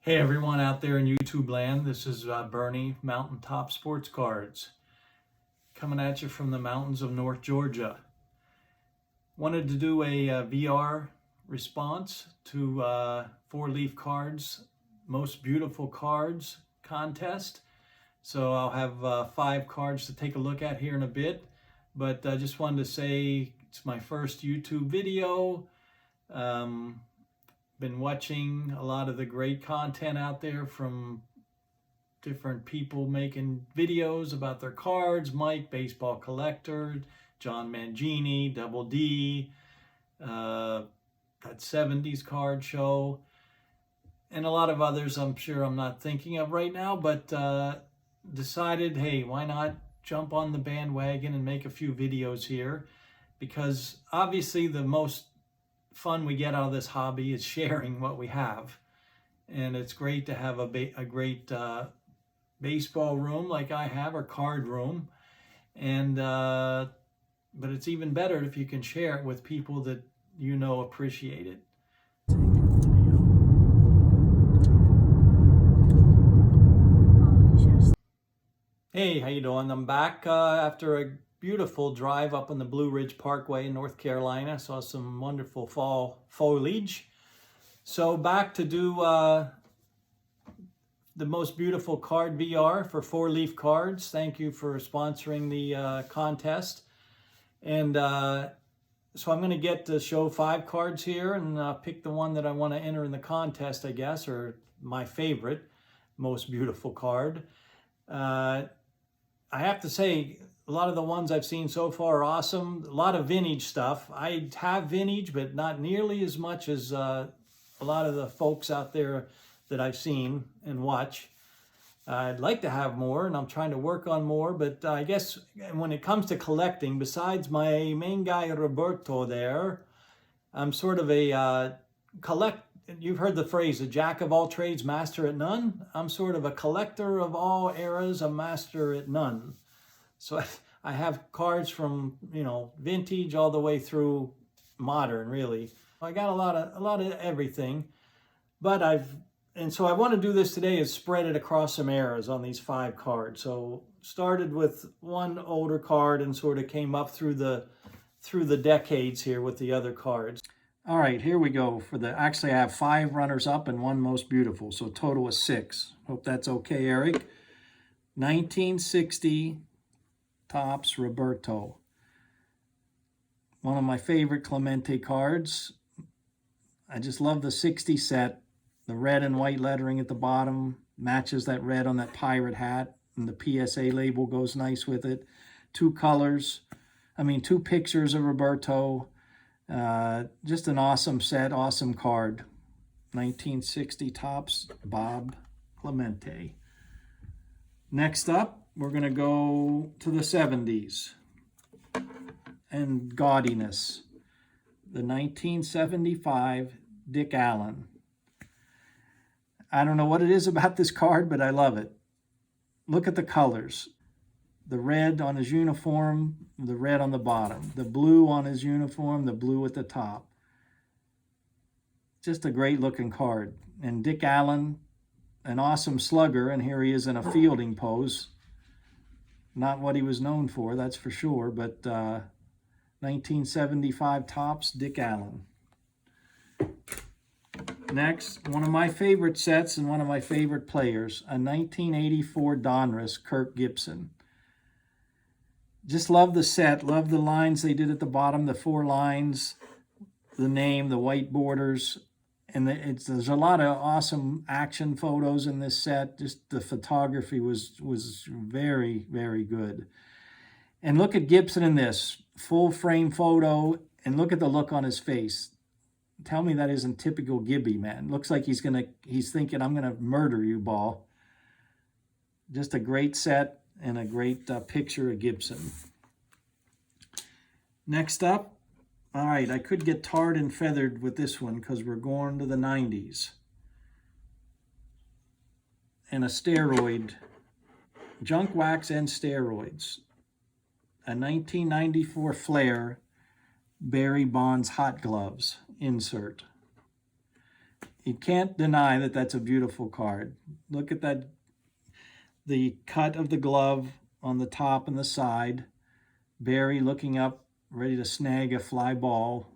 Hey everyone out there in YouTube land, this is Bernie, Mountaintop Sports Cards, coming at you from the mountains of North Georgia. Wanted to do a VR response to 4-leaf cards, most beautiful cards contest. So I'll have 5 cards to take a look at here in a bit, but I just wanted to say it's my first YouTube video. Been watching a lot of the great content out there from different people making videos about their cards. Mike, Baseball Collector, John Mangini, Double D, that 70s card show, and a lot of others I'm sure I'm not thinking of right now, but decided, hey, why not jump on the bandwagon and make a few videos here, because obviously the most fun we get out of this hobby is sharing what we have, and it's great to have a great baseball room like I have, or card room, and but it's even better if you can share it with people that you know appreciate it. Hey, how you doing? I'm back after a beautiful drive up on the Blue Ridge Parkway in North Carolina. Saw some wonderful fall foliage. So back to do the most beautiful card VR for 4-leaf cards. Thank you for sponsoring the contest. And so I'm going to get to show 5 cards here and pick the one that I want to enter in the contest, I guess, or my favorite, most beautiful card. I have to say, a lot of the ones I've seen so far are awesome. A lot of vintage stuff. I have vintage, but not nearly as much as a lot of the folks out there that I've seen and watch. I'd like to have more, and I'm trying to work on more, but I guess when it comes to collecting, besides my main guy, Roberto there, I'm sort of a you've heard the phrase, a jack of all trades, master at none. I'm sort of a collector of all eras, a master at none. So I have cards from, vintage all the way through modern, really. I got a lot of everything, but so I want to do this today is spread it across some eras on these 5 cards. So started with one older card and sort of came up through the decades here with the other cards. All right, here we go. Actually, I have 5 runners up and 1 most beautiful, so total is 6. Hope that's okay, Eric. 1960 Topps Roberto. One of my favorite Clemente cards. I just love the 60 set. The red and white lettering at the bottom matches that red on that pirate hat, and the PSA label goes nice with it. 2 pictures of Roberto. Just an awesome set, awesome card. 1960 Topps Bob Clemente. Next up, we're going to go to the 70s and gaudiness. The 1975 Dick Allen. I don't know what it is about this card, but I love it. Look at the colors. The red on his uniform, the red on the bottom. The blue on his uniform, the blue at the top. Just a great looking card. And Dick Allen, an awesome slugger, and here he is in a fielding pose. Not what he was known for, that's for sure, but 1975 Topps Dick Allen. Next, one of my favorite sets and one of my favorite players, a 1984 Donruss Kirk Gibson. Just love the set, love the lines they did at the bottom, the 4 lines, the name, the white borders, and there's a lot of awesome action photos in this set. Just the photography was very, very good. And look at Gibson in this full frame photo, and look at the look on his face. Tell me that isn't typical Gibby, man. Looks like he's thinking, I'm gonna murder you, ball. Just a great set and a great picture of Gibson. Next up, all right, I could get tarred and feathered with this one because we're going to the 90s. And a steroid, junk wax and steroids. A 1994 Flair Barry Bonds Hot Gloves insert. You can't deny that that's a beautiful card. Look at that, the cut of the glove on the top and the side. Barry looking up, ready to snag a fly ball.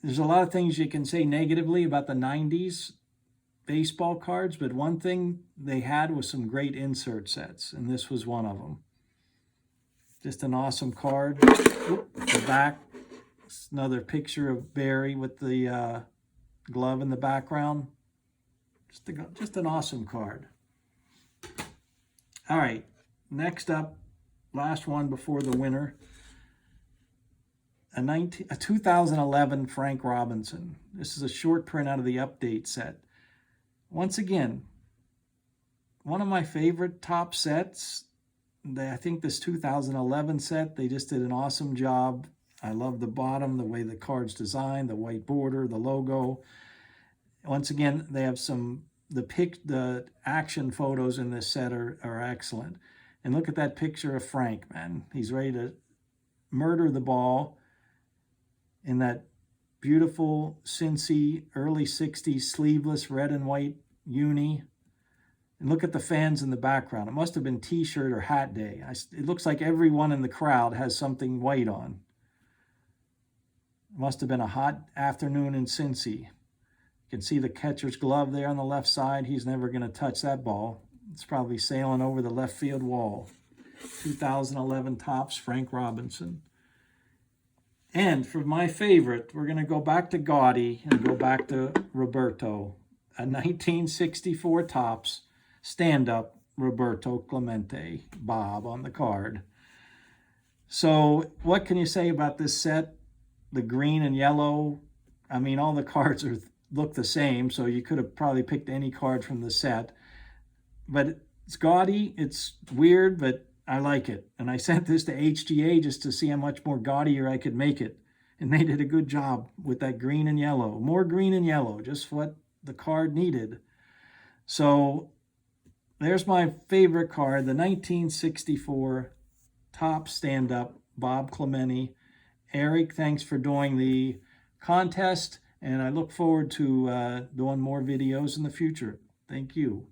There's a lot of things you can say negatively about the 90s baseball cards, but one thing they had was some great insert sets, and this was one of them. Just an awesome card. The back, another picture of Barry with the glove in the background. Just an awesome card. All right, next up, last one before the winner. A 2011 Frank Robinson. This is a short print out of the update set. Once again, one of my favorite top sets. I think this 2011 set, they just did an awesome job. I love the bottom, the way the card's designed, the white border, the logo. Once again, they have the action photos in this set are excellent. And look at that picture of Frank, man. He's ready to murder the ball in that beautiful Cincy early 60s sleeveless red and white uni. And look at the fans in the background. It must have been t-shirt or hat day. It looks like everyone in the crowd has something white on. It must have been a hot afternoon in Cincy. You can see the catcher's glove there on the left side. He's never going to touch that ball. It's probably sailing over the left field wall. 2011 Topps Frank Robinson. And for my favorite, we're going to go back to Gaudy and go back to Roberto. A 1964 Topps stand-up Roberto Clemente, Bob on the card. So what can you say about this set? The green and yellow, I mean, all the cards look the same, so you could have probably picked any card from the set. But it's gaudy, it's weird, but I like it. And I sent this to HGA just to see how much more gaudier I could make it. And they did a good job with that green and yellow. More green and yellow, just what the card needed. So there's my favorite card, the 1964 Topps stand-up Bob Clemente. Eric, thanks for doing the contest, and I look forward to doing more videos in the future. Thank you.